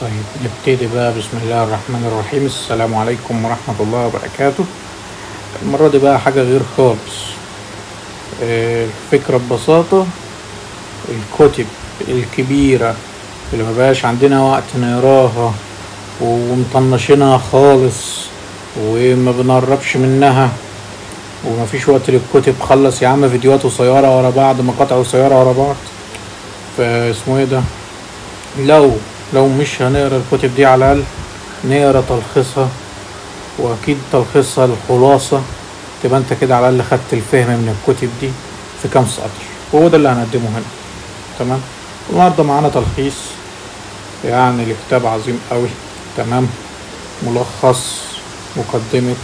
طيب نبتدي بقى. بسم الله الرحمن الرحيم. السلام عليكم ورحمة الله وبركاته. المرة دي بقى حاجة غير خالص. الفكرة ببساطة، الكتب الكبيرة اللي مبقاش عندنا وقت نقراها ومطنشينها خالص وما بنقربش منها ومفيش وقت للكتب، خلص يا عم فيديوهات قصيرة ورا بعض، مقاطع قصيرة ورا بعض. فاسمه ايه ده، لو مش هنقرا الكتب دي على الأقل نقرا تلخيصها، واكيد تلخيصها الخلاصة، تبقى انت كده على الأقل خدت الفهم من الكتب دي في كام سطر، وهو ده اللي هنقدمه هنا. تمام. النهارده معانا تلخيص يعني لكتاب عظيم قوي. تمام. ملخص مقدمة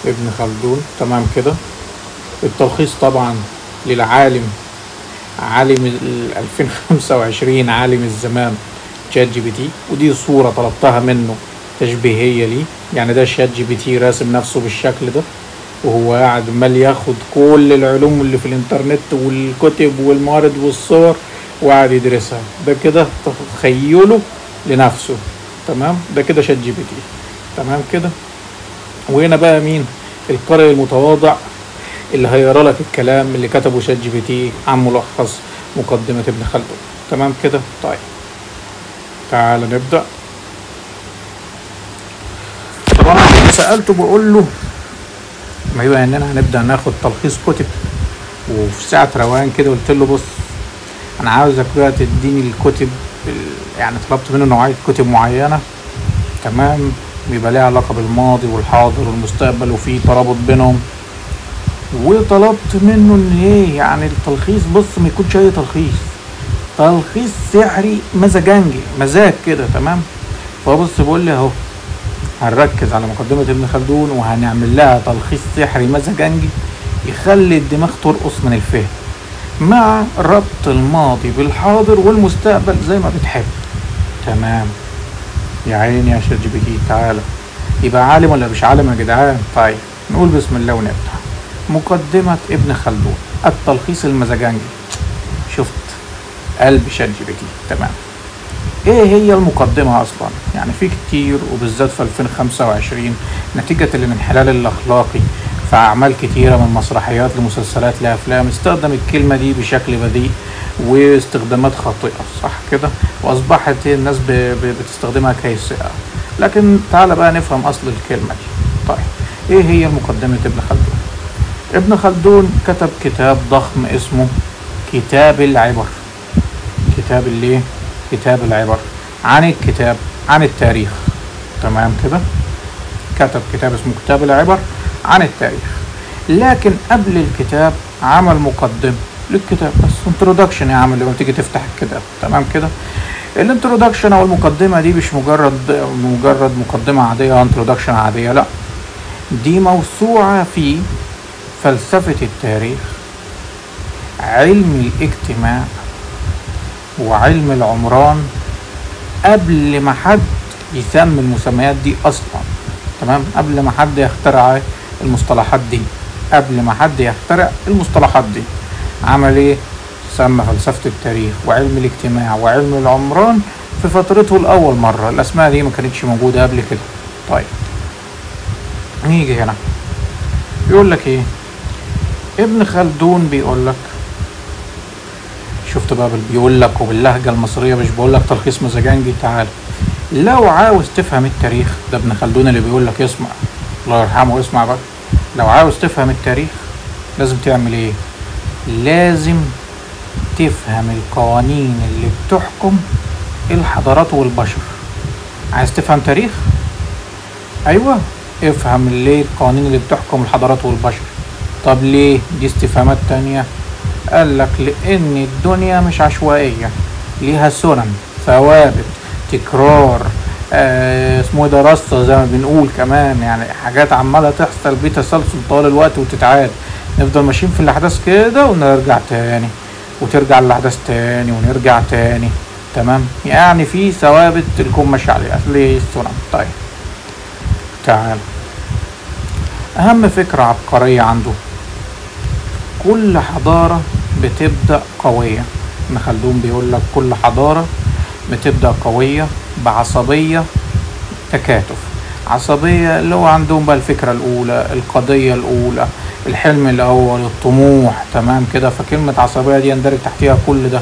ابن خلدون. تمام كده. التلخيص طبعا للعالم، عالم 2025، عالم الزمان شات جي بي تي. ودي صورة طلبتها منه تشبيهية ليه، يعني ده شات جي بي تي راسم نفسه بالشكل ده وهو قاعد عمال ياخد كل العلوم اللي في الانترنت والكتب والموارد والصور وقاعد يدرسها. ده كده تخيله لنفسه. تمام. ده كده شات جي بي تي. تمام كده. وهنا بقى مين؟ القارئ المتواضع اللي هيقرا لك الكلام اللي كتبه شات جي بي تي عن ملخص مقدمة ابن خلدون. تمام كده. طيب تعال نبدأ. طبعا سألته بقول له ما يبقى اننا هنبدأ ناخد تلخيص كتب وفي ساعة روقان كده، قلت له بص انا عاوزك بقى تديني الكتب، يعني طلبت منه نوعية كتب معينة. تمام. بيبقى ليها علاقة بالماضي والحاضر والمستقبل وفي ترابط بينهم. وطلبت منه ان ايه يعني التلخيص، بص ما يكونش اي تلخيص سحري مزاجنجي مزاج كده. تمام. فبص بقول لي اهو هنركز على مقدمة ابن خلدون وهنعمل لها تلخيص سحري مزاجنجي يخلي الدماغ ترقص من الفهم، مع ربط الماضي بالحاضر والمستقبل زي ما بتحب. تمام. يا عيني يا شات جي بي تي. تعالى يبقى عالم ولا مش عالم يا جدعان؟ طيب نقول بسم الله ونبدأ. مقدمة ابن خلدون، التلخيص المزاجنجي. شفت قلب شات جي بي تي. تمام. ايه هي المقدمة اصلا؟ يعني في كتير وبالذات في 2025 نتيجة للانحلال الاخلاقي في اعمال كتيرة من مسرحيات لمسلسلات لافلام استخدم الكلمة دي بشكل بذيء واستخدامات خاطئة، صح كده؟ واصبحت الناس بتستخدمها كيسئة. لكن تعال بقى نفهم اصل الكلمة دي. طيب ايه هي مقدمة ابن خلدون؟ ابن خلدون كتب كتاب ضخم اسمه كتاب العبر. كتاب اللي كتاب العبر عن التاريخ. تمام كده. كتب كتاب اسمه كتاب العبر عن التاريخ. لكن قبل الكتاب عمل مقدمة للكتاب بس، انترودكشن يا عم لما تيجي تفتح الكتاب. تمام كده. الانترودكشن او المقدمة دي مش مجرد مقدمة عادية، انترودكشن عادية، لا، دي موسوعة في فلسفة التاريخ، علم الاجتماع، وعلم العمران، قبل ما حد يسمي المسميات دي اصلا. تمام. قبل ما حد يخترع المصطلحات دي عمل ايه؟ سمى فلسفة التاريخ وعلم الاجتماع وعلم العمران في فترته الأول مرة. الأسماء دي ما كانتش موجودة قبل كده. طيب نيجي هنا بيقول لك ايه ابن خلدون؟ بيقول لك، شفت بقى بيقول لك وباللهجة المصرية، مش بقول لك تلخيص مزاجنجي. تعال لو عاوز تفهم التاريخ، ده ابن خلدون اللي بيقول لك، اسمع الله يرحمه، اسمع بقى. لو عاوز تفهم التاريخ لازم تعمل ايه؟ لازم تفهم القوانين اللي بتحكم الحضارات والبشر. عايز تفهم تاريخ؟ ايوه، افهم ليه القوانين اللي بتحكم الحضارات والبشر. طب ليه؟ دي استفهامات تانية. قال لك لان الدنيا مش عشوائية، ليها سنن، ثوابت، تكرار، اسمه ده رصة زي ما بنقول كمان، يعني حاجات عمالة تحصل بتسلسل طوال الوقت وتتعاد. نفضل ماشيين في الاحداث كده ونرجع تاني، وترجع الاحداث تاني ونرجع تاني. تمام. يعني في ثوابت الكون ماشي عليها، ليه السنن. طيب تعال، اهم فكرة عبقرية عنده، كل حضارة بتبدأ قوية. ابن خلدون بيقول لك كل حضارة بتبدأ قوية بعصبية تكاتف. عصبية اللي هو عندهم بقى الفكرة الأولى، القضية الأولى، الحلم الأول، الطموح، تمام كده. فكلمة عصبية دي يندرج تحتها كل ده،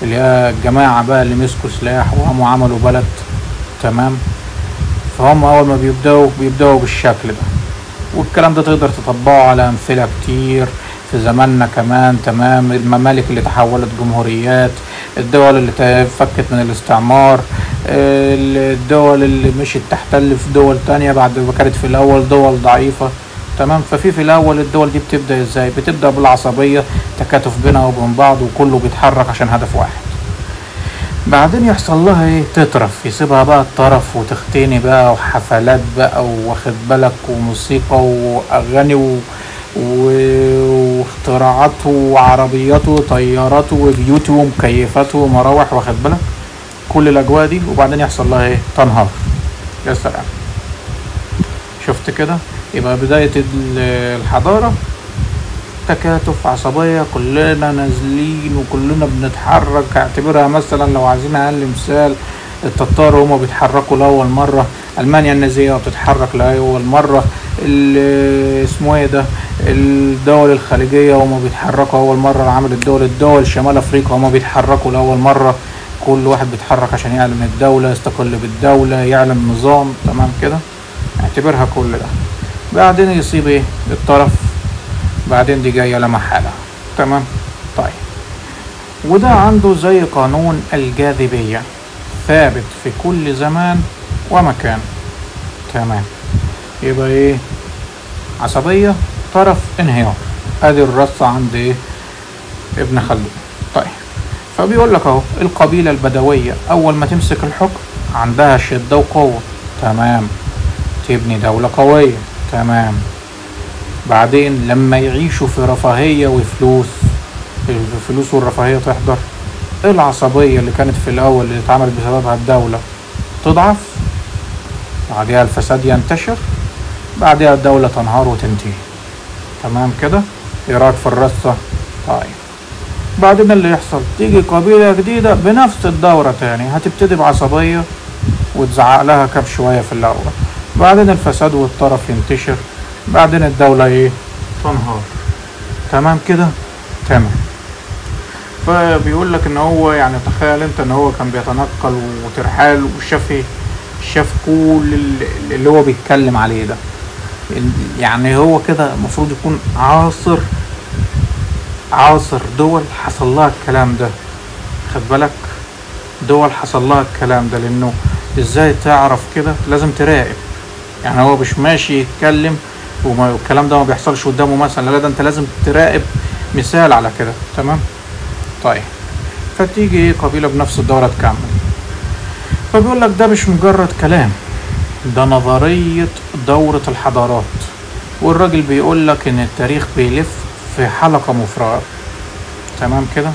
اللي هي الجماعة بقى اللي مسكوا سلاح وقاموا عملوا بلد، تمام. فهم أول ما بيبدأوا بالشكل ده، والكلام ده تقدر تطبقه على أمثلة كتير في زماننا كمان، تمام. الممالك اللي تحولت جمهوريات، الدول اللي تفكت من الاستعمار، الدول اللي مشيت تحتل في دول تانية بعد ما كانت في الأول دول ضعيفة، تمام. ففي الأول الدول دي بتبدأ ازاي؟ بتبدأ بالعصبية، تكاتف بينها وبين بعض وكله بيتحرك عشان هدف واحد. بعدين يحصل لها ايه؟ تطرف، يسيبها بقى الطرف وتختني بقى، وحفلات بقى، واخد بالك، وموسيقى واغاني واختراعاته وعربياته وطياراته وبيوته ومكيفاته ومراوح، واخد بالك، كل الاجواء دي. وبعدين يحصل لها ايه؟ تنهار. يا سلام، شفت كده؟ يبقى بداية الحضارة تكاتف، عصبية، كلنا نازلين وكلنا بنتحرك. اعتبرها مثلا لو عايزين اقل مثال، التتار هما بيتحركوا لأول مرة، ألمانيا النازية بتتحرك لأول مرة، اسمه ايه ده، الدول الخليجية هما بيتحركوا أول مرة، عمل الدول شمال أفريقيا هما بيتحركوا لأول مرة. كل واحد بيتحرك عشان يعلن الدولة، يستقل بالدولة، يعلن نظام، تمام كده. اعتبرها كل ده. بعدين يصيب ايه؟ الطرف. بعدين دي جاية لا محالة، تمام. طيب، وده عنده زي قانون الجاذبية، ثابت في كل زمان ومكان، تمام. يبقى ايه؟ عصبية، طرف، انهيار. ادي الرصة عند ايه؟ ابن خلدون. طيب، فبيقول لك اهو القبيلة البدوية اول ما تمسك الحكم عندها شدة وقوة، تمام، تبني دولة قوية، تمام. بعدين لما يعيشوا في رفاهية وفلوس، الفلوس والرفاهية تحضر، العصبية اللي كانت في الأول اللي اتعمل بسببها الدولة تضعف، بعدها الفساد ينتشر، بعدها الدولة تنهار وتنتهي، تمام كده. ايه رأيك في الرصة؟ طيب، بعدين اللي يحصل تيجي قبيلة جديدة بنفس الدورة تاني، هتبتدي بعصبية وتزعق لها كب شوية في الأول، بعدين الفساد والطرف ينتشر، بعدين الدولة ايه؟ تنهار، تمام كده، تمام. فبيقول لك ان هو يعني تخيل انت ان هو كان بيتنقل وترحال شاف كل اللي هو بيتكلم عليه ده. يعني هو كده المفروض يكون عاصر دول حصل لها الكلام ده، خد بالك، دول حصل لها الكلام ده. لانه ازاي تعرف كده؟ لازم تراقب. يعني هو مش ماشي يتكلم والكلام ده ما بيحصلش قدامه مثلا، لا، ده انت لازم تراقب مثال على كده، تمام. طيب، فتيجي قبيلة بنفس الدورة تكمل، فبيقول لك ده مش مجرد كلام، ده نظرية دورة الحضارات. والراجل بيقول لك ان التاريخ بيلف في حلقة مفرغة، تمام كده،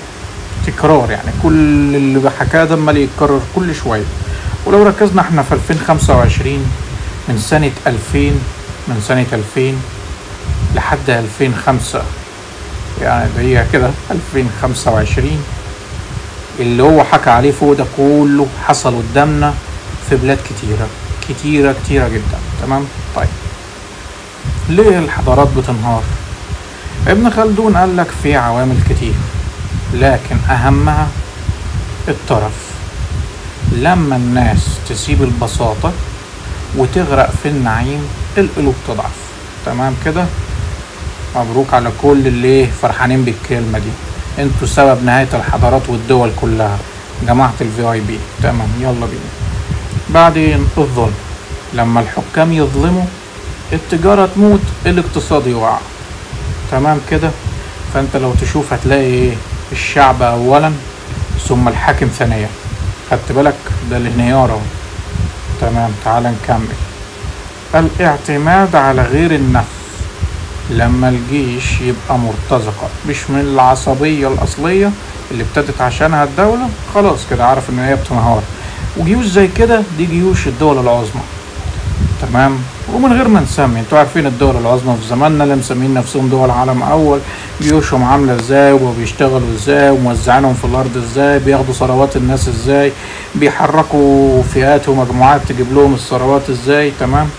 تكرار. يعني كل اللي بحكاه ده عمال يتكرر كل شوية. ولو ركزنا احنا في 2025، من سنة 2000 لحد 2005، يعني هي كده 2025 اللي هو حكى عليه فوق ده كله حصل قدامنا في بلاد كتيرة جدا، تمام. طيب، ليه الحضارات بتنهار؟ ابن خلدون قال لك في عوامل كتير، لكن اهمها الطرف. لما الناس تسيب البساطة وتغرق في النعيم القلوب تضعف، تمام كده. مبروك على كل اللي فرحانين بالكلمة دي، انتوا سبب نهاية الحضارات والدول كلها، جماعة الVIP، تمام. يلا بينا. بعدين الظلم، لما الحكام يظلموا التجارة تموت، الاقتصاد يوقع، تمام كده. فانت لو تشوف هتلاقي الشعب اولا ثم الحاكم ثانيا، خدت بالك؟ ده الانهيار اهو، تمام. تعال نكمل. الاعتماد على غير النفس، لما الجيش يبقى مرتزقة مش من العصبية الأصلية اللي ابتدت عشانها الدولة، خلاص كده عارف ان هي بتنهار. وجيوش زي كده دي جيوش الدول العظمى، تمام. ومن غير ما نسمي، انتوا عارفين الدول العظمى في زماننا اللي مسمين نفسهم دول عالم اول، جيوشهم عامله ازاي وبيشتغلوا ازاي وموزعينهم في الارض ازاي، بياخدوا ثروات الناس ازاي، بيحركوا فئات ومجموعات تجيب لهم الثروات ازاي. تمام.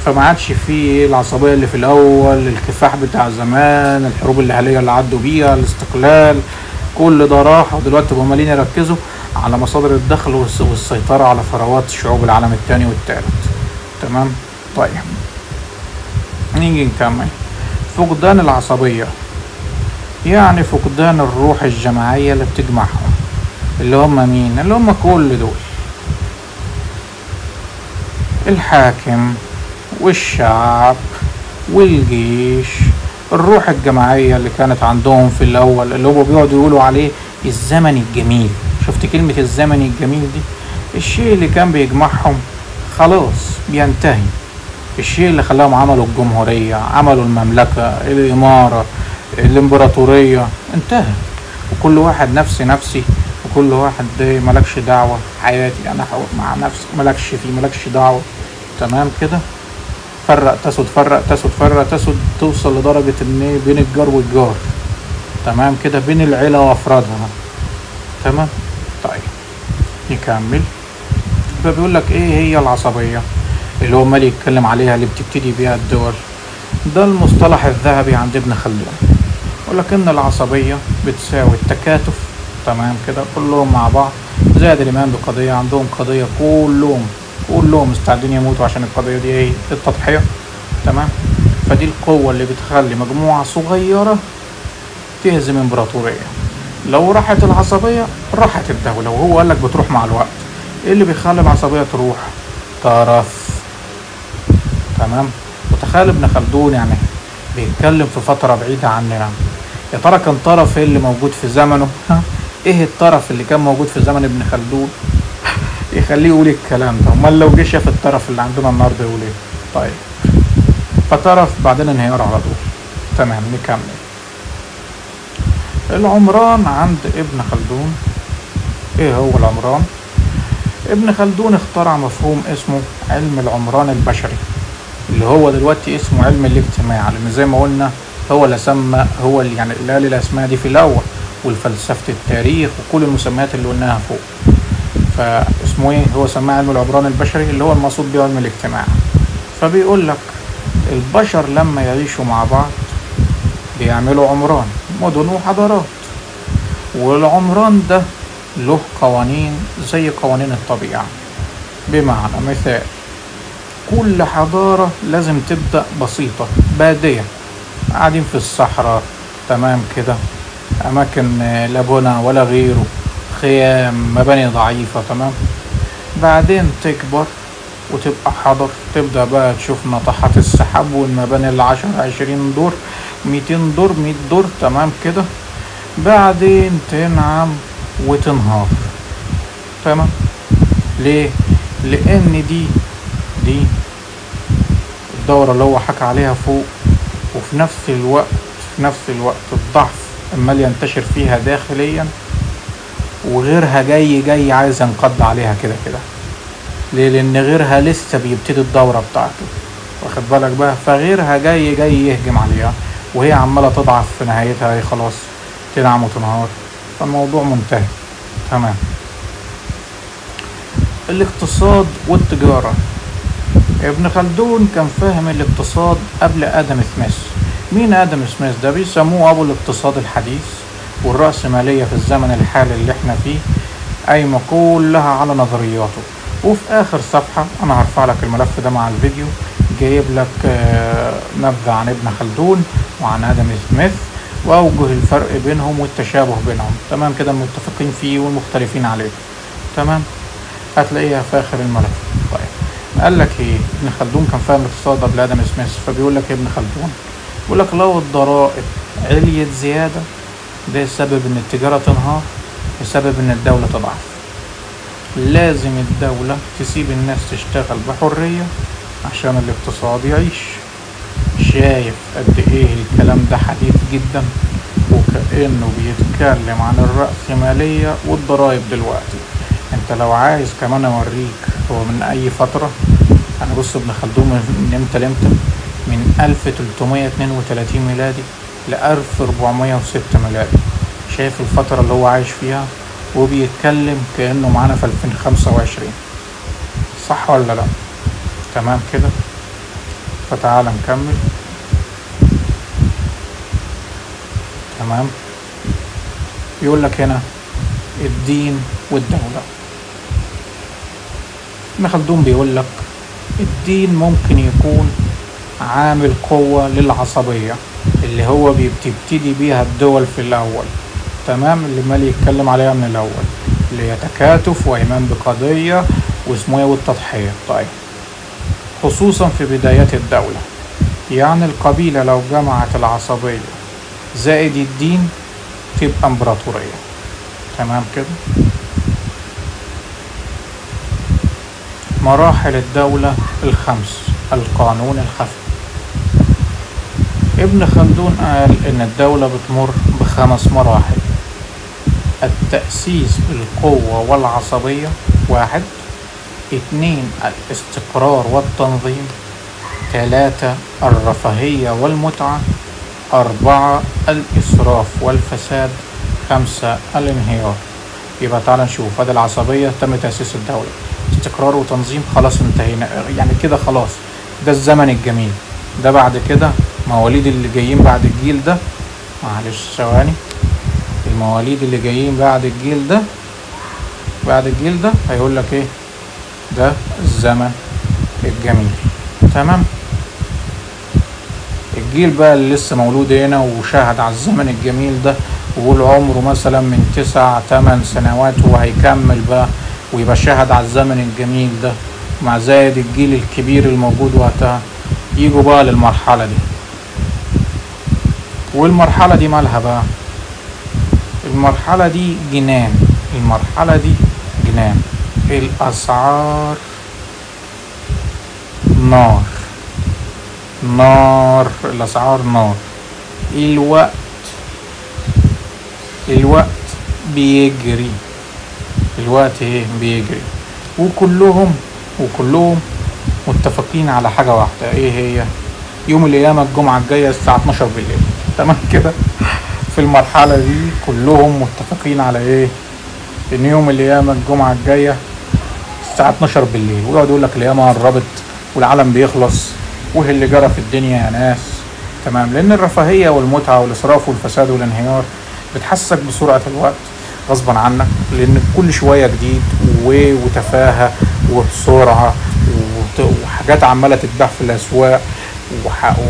فما عادش فيه العصبيه اللي في الاول، الكفاح بتاع زمان، الحروب الاهليه اللي عدوا بيها، الاستقلال، كل ده راح. ودلوقتي بقوا عمالين يركزوا على مصادر الدخل والسيطره على ثروات شعوب العالم الثاني والثالث. تمام. طيب نيجي نكمل. فقدان العصبية يعني فقدان الروح الجماعية اللي بتجمعهم، اللي هم مين؟ اللي هم كل دول، الحاكم والشعب والجيش. الروح الجماعية اللي كانت عندهم في الأول، اللي هم بيقعدوا يقولوا عليه الزمن الجميل. شفت كلمة الزمن الجميل دي؟ الشيء اللي كان بيجمعهم خلاص بينتهي. الشيء اللي خلاهم عملوا الجمهورية، عملوا المملكة، الإمارة، الإمبراطورية، انتهى. وكل واحد نفسي، وكل واحد ملكش دعوة، حياتي أنا مع نفسي، ملكش دعوة. تمام كده. فرق تسد، فرق تسد، فرق تسد، توصل لدرجة إن بين الجار والجار. تمام كده. بين العيلة وأفرادها. تمام. طيب نكمل. فبيقول لك إيه هي العصبية اللي هو مالي يتكلم عليها، اللي بتبتدي بيها الدول. ده المصطلح الذهبي عند ابن خلدون. يقول لك ان العصبية بتساوي التكاتف. تمام كده. كلهم مع بعض، زائد الايمان بقضية، عندهم قضية، كلهم مستعدين يموتوا عشان القضية دي، ايه؟ التضحية. تمام. فدي القوة اللي بتخلي مجموعة صغيرة تهزم امبراطورية. لو راحت العصبية راحت الدولة. وهو قال لك بتروح مع الوقت. ايه اللي بيخلي العصبية تروح؟ طرف. تمام. وتخيل ابن خلدون يعني بيتكلم في فترة بعيدة عننا. يا ترى كان طرف ايه اللي موجود في زمنه؟ ايه الطرف اللي كان موجود في زمن ابن خلدون يخليه يقول الكلام ده؟ امال لو جه شاف الطرف اللي عندنا النهارده يقول ايه؟ طيب. فطرف بعدين انهيار على طول. تمام. نكمل. العمران عند ابن خلدون. ايه هو العمران؟ ابن خلدون اخترع مفهوم اسمه علم العمران البشري، اللي هو دلوقتي اسمه علم الاجتماع، لان زي ما قلنا هو اللي سمى، هو اللي يعني اللي قال الاسماء دي في الاول، والفلسفة التاريخ وكل المسميات اللي قلناها فوق. فاسمه ايه؟ هو سماه علم العمران البشري، اللي هو المقصود بيه علم الاجتماع. فبيقول لك البشر لما يعيشوا مع بعض بيعملوا عمران، مدن وحضارات. والعمران ده له قوانين زي قوانين الطبيعة. بمعنى مثال، كل حضارة لازم تبدأ بسيطة، بادية، قاعدين في الصحراء. تمام كده. أماكن لا بنى ولا غيره، خيام، مباني ضعيفة. تمام. بعدين تكبر وتبقى حضر، تبدأ بقى تشوف ناطحات السحاب والمباني اللي 10 20 دور، 200 دور، 100 دور. تمام كده. بعدين تنعم وتنهار. تمام. ليه؟ لأن دي الدورة اللي هو حكى عليها فوق. وفي نفس الوقت الضعف عمال ينتشر فيها داخليا، وغيرها جاي عايز ينقض عليها كده. ليه؟ لأن غيرها لسه بيبتدي الدورة بتاعته، واخد بالك بقى؟ فغيرها جاي يهجم عليها، وهي عمالة تضعف، في نهايتها هي خلاص تنعم وتنهار. فالموضوع منتهي. تمام. الاقتصاد والتجارة. ابن خلدون كان فاهم الاقتصاد قبل آدم سميث. مين آدم سميث ده؟ بيسموه أبو الاقتصاد الحديث. والرأسمالية في الزمن الحالي اللي احنا فيه قايمة كلها على نظرياته. وفي آخر صفحة أنا هرفع لك الملف ده مع الفيديو، جايب لك نبذة عن ابن خلدون وعن آدم سميث، وأوجه الفرق بينهم والتشابه بينهم. تمام كده. المتفقين فيه والمختلفين عليه. تمام. هتلاقيها في آخر الملف. طيب قال لك ايه؟ ابن خلدون كان فاهم الاقتصاد قبل آدم سميث. فبيقول لك ابن خلدون بيقول لك لو الضرائب عليت زيادة، ده سبب ان التجارة تنهار، بسبب ان الدولة تضعف. لازم الدولة تسيب الناس تشتغل بحرية عشان الاقتصاد يعيش. شايف قد ايه الكلام ده حديث جدا، وكأنه بيتكلم عن الرأسمالية والضرائب دلوقتي. انت لو عايز كمان اوريك هو من اي فترة، يعني بص ابن خلدون من امتى لامتى؟ من 1332 ميلادي ل 1406 ميلادي. شايف الفترة اللي هو عايش فيها، وبيتكلم كأنه معانا في 2025. صح ولا لا؟ تمام كده. فتعال نكمل. تمام. يقول لك هنا الدين والدولة. ابن خلدون بيقول لك الدين ممكن يكون عامل قوة للعصبية اللي هو بتبتدي بيها الدول في الأول. تمام. اللي مالي يتكلم عليها من الأول، اللي هي تكاتف وإيمان بقضية واسمه ايه والتضحية. طيب خصوصا في بدايات الدولة، يعني القبيلة لو جمعت العصبية زائد الدين تبقى امبراطورية. تمام كده. مراحل الدولة الخمس. القانون الخفي. ابن خلدون قال إن الدولة بتمر ب5 مراحل: التأسيس بالقوة والعصبية 1، 2 الاستقرار والتنظيم، 3 الرفاهية والمتعة، 4 الإسراف والفساد، 5 الانهيار. يبقى تعالى نشوف. هذه العصبية تم تأسيس الدولة، استقرار وتنظيم خلاص انتهينا، يعني كده خلاص ده الزمن الجميل. ده بعد كده مواليد اللي جايين بعد الجيل ده، معلش ثواني، المواليد اللي جايين بعد الجيل ده هيقول لك ايه؟ ده الزمن الجميل. تمام. الجيل بقى اللي لسه مولود هنا وشاهد على الزمن الجميل ده، وقول عمره مثلا من 9-8 سنوات وهيكمل بقى ويبقى شاهد على الزمن الجميل ده، مع زايد الجيل الكبير الموجود وقتها، يجوا بقى للمرحلة دي. والمرحلة دي مالها بقى؟ المرحلة دي جنان. الأسعار نار. الأسعار نار. الوقت بيجري. بيجري. وكلهم متفقين على حاجة واحدة. ايه هي؟ يوم القيامة الجمعة الجاية الساعة 12 بالليل. تمام كده. في المرحلة دي كلهم متفقين على ايه؟ ان يوم القيامة الجمعة الجاية الساعة 12 بالليل، ويقعد يقول لك القيامة قربت والعالم بيخلص وهي اللي جرى في الدنيا يا ناس. تمام. لان الرفاهية والمتعة والاسراف والفساد والانهيار بتحسسك بسرعة الوقت غصبا عنك، لان كل شوية جديد وتفاهة وبسرعة وحاجات عمالة تتباع في الاسواق،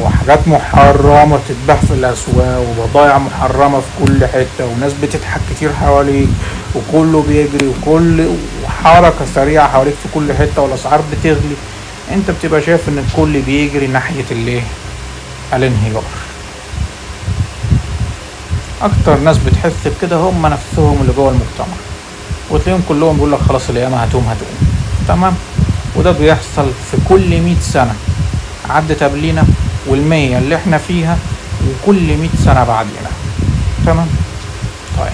وحاجات محرمة تتباع في الاسواق، وبضائع محرمة في كل حتة، وناس بتضحك كتير حواليك، وكله بيجري، وحركة سريعة حواليك في كل حتة، والاسعار بتغلي. انت بتبقى شايف ان الكل بيجري ناحية الانهيار. اكتر ناس بتحس بكده هم نفسهم اللي جوه المجتمع، وتلاقيهم كلهم بيقول لك خلاص القيامة هتقوم. تمام. وده بيحصل في كل 100 سنة عدت قبلينا، وال100 اللي احنا فيها، وكل 100 سنة بعدنا. تمام. طيب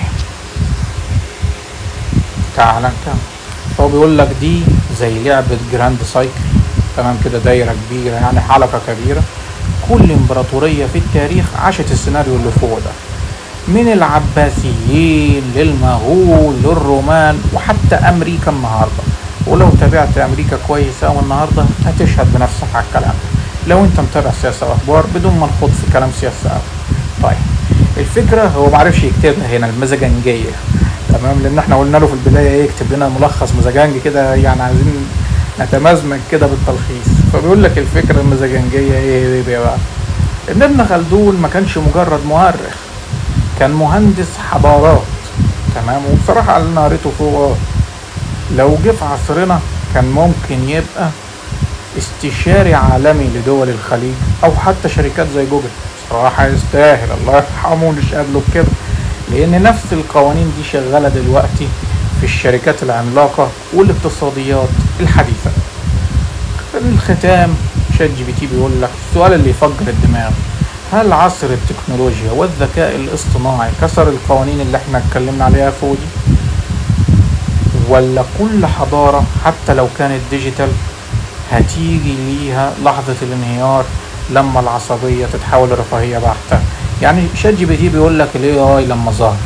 تعالى نكمل. هو بيقول لك دي زي لعبة جراند سايكل. تمام كده. دايرة كبيرة، يعني حلقة كبيرة. كل امبراطورية في التاريخ عاشت السيناريو اللي فوق ده، من العباسيين للمغول للرومان وحتى امريكا النهارده. ولو تابعت امريكا كويس او النهارده هتشهد بنفسك على الكلام ده، لو انت متابع سياسه واخبار بدون ما نخوض في كلام سياسه أو. طيب الفكره هو معرفش يكتبها هنا المزاجنجيه. تمام. لان احنا قلنا له في البدايه يكتب لنا ملخص مزاجنجي كده، يعني عايزين نتمزمج كده بالتلخيص. فبيقول لك الفكره المزاجنجيه ايه بقى؟ ان ابن خلدون ما كانش مجرد مؤرخ، كان مهندس حضارات. تمام. وبصراحة اللي قريته فوق لو جه في عصرنا كان ممكن يبقى استشاري عالمي لدول الخليج، او حتى شركات زي جوجل. بصراحة يستاهل، الله يرحمه ونشهد له بكده، لان نفس القوانين دي شغالة دلوقتي في الشركات العملاقة والاقتصاديات الحديثة. الختام شات جي بي تي بيقول لك السؤال اللي يفجر الدماغ: هل عصر التكنولوجيا والذكاء الاصطناعي كسر القوانين اللي احنا اتكلمنا عليها فوق دي؟ ولا كل حضارة حتى لو كانت ديجيتال هتيجي ليها لحظة الانهيار لما العصبية تتحول لرفاهية بحتة. يعني شات جي بي تي بيقول لك الاي اي لما ظهر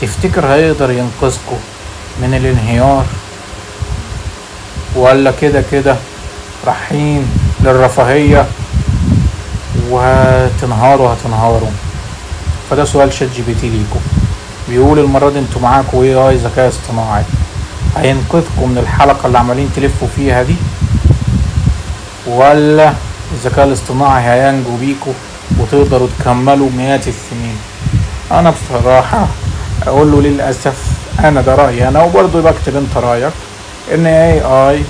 تفتكر هيقدر ينقذكم من الانهيار، ولا كده كده رايحين للرفاهية وهتنهاروا؟ فده سؤال شات جي بي تي ليكم. بيقول المرة دي انتوا معاكوا اي اي ذكاء اصطناعي هينقذكم من الحلقة اللي عمالين تلفوا فيها دي، ولا الذكاء الاصطناعي هينجو بيكوا وتقدروا تكملوا مئات السنين؟ انا بصراحة اقول له للأسف انا ده رأيي انا، وبرضه بكتب انت رأيك، ان اي اي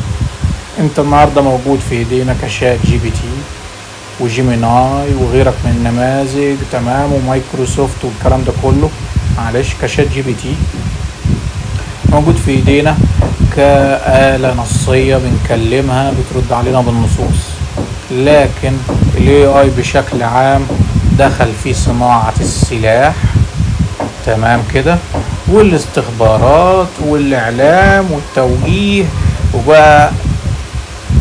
انت النهاردة موجود في ايدينا كشات جي بي تي وجيميناي وغيرك من النماذج، تمام، ومايكروسوفت والكلام ده كله. معلش، كشات جي بي تي موجود في ايدينا كآلة نصية بنكلمها بترد علينا بالنصوص، لكن الاي اي بشكل عام دخل في صناعة السلاح، تمام كده، والاستخبارات والاعلام والتوجيه، وبقى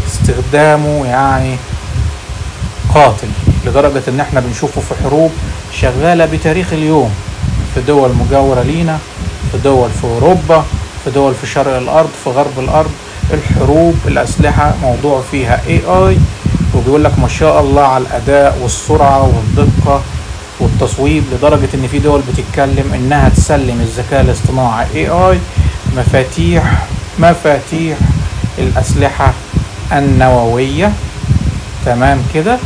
استخدامه يعني قاتل لدرجة ان احنا بنشوفه في حروب شغالة بتاريخ اليوم في دول مجاورة لينا، في دول في اوروبا، في دول في شرق الارض، في غرب الارض. الحروب الاسلحة موضوع فيها اي اي، وبيقول لك ما شاء الله على الاداء والسرعة والدقة والتصويب، لدرجة ان في دول بتتكلم انها تسلم الذكاء الاصطناعي اي اي مفاتيح الاسلحة النووية، تمام كده،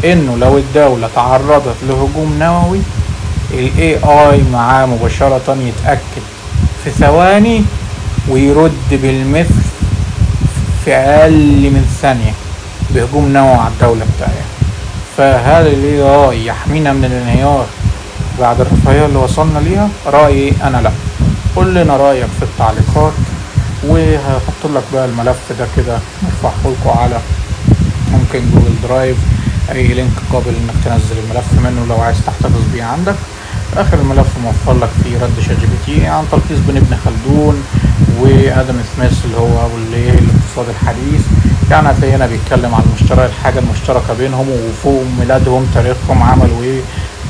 انه لو الدولة تعرضت لهجوم نووي الاي اي معاه مباشرة يتأكد في ثواني ويرد بالمثل في اقل من ثانية بهجوم نووي على الدولة بتاعتها. فهل الاي اي يحمينا من الانهيار بعد الرفاهية اللي وصلنا ليها؟ رأيي انا لا. قول لنا رأيك في التعليقات، وهحط لك بقى الملف ده كده نرفعه لكم على ممكن جوجل درايف، اي لينك قابل انك تنزل الملف منه لو عايز تحتفظ بيه عندك. اخر الملف موفر لك فيه رد شات جي بي تي عن تلخيص بين ابن خلدون وادم سميث اللي هو ابو الاقتصاد الحديث. يعني هتلاقينا بيتكلم عن الحاجه المشتركه بينهم، وفوق ميلادهم تاريخهم عملوا ايه،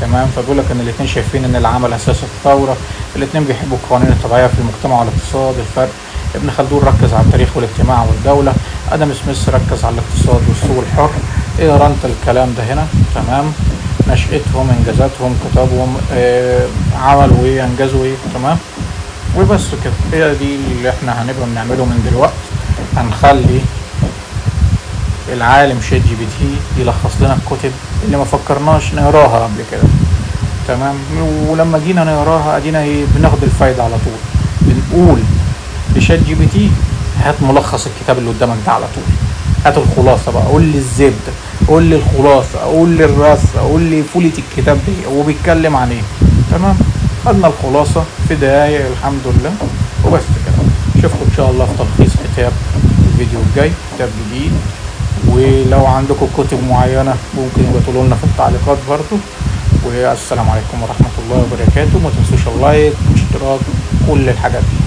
تمام. فبيقول لك ان الاثنين شايفين ان العمل اساس الثوره، الاثنين بيحبوا القوانين الطبيعيه في المجتمع والاقتصاد. الفرق ابن خلدون ركز على التاريخ والاجتماع والدوله، ادم سميث ركز على الاقتصاد والسوق الحر. اقرا انت الكلام ده هنا، تمام، نشأتهم، انجازاتهم، كتابهم، عملوا ايه، انجزوا ايه، تمام. وبس كده، هي دي اللي احنا هنبقى بنعمله من دلوقتي. هنخلي العالم شات جي بي تي يلخص لنا الكتب اللي ما فكرناش نقراها قبل كده، تمام. ولما جينا نقراها ادينا بناخد الفايدة على طول، بنقول لشات جي بي تي هات ملخص الكتاب اللي قدامك ده على طول، هات الخلاصة بقى، قول لي الزبدة، قول لي الخلاصة، قول لي الرأس، قول لي فولة الكتاب دي هو بيتكلم عن ايه، تمام. خدنا الخلاصة في دقايق الحمد لله، وبس كده. اشوفكم ان شاء الله في تلخيص كتاب الفيديو الجاي، كتاب جديد. ولو عندكم كتب معينة ممكن يبقى تقولوا لنا في التعليقات برضو. والسلام عليكم ورحمة الله وبركاته. ما تنسوش اللايك والاشتراك، كل الحاجات دي.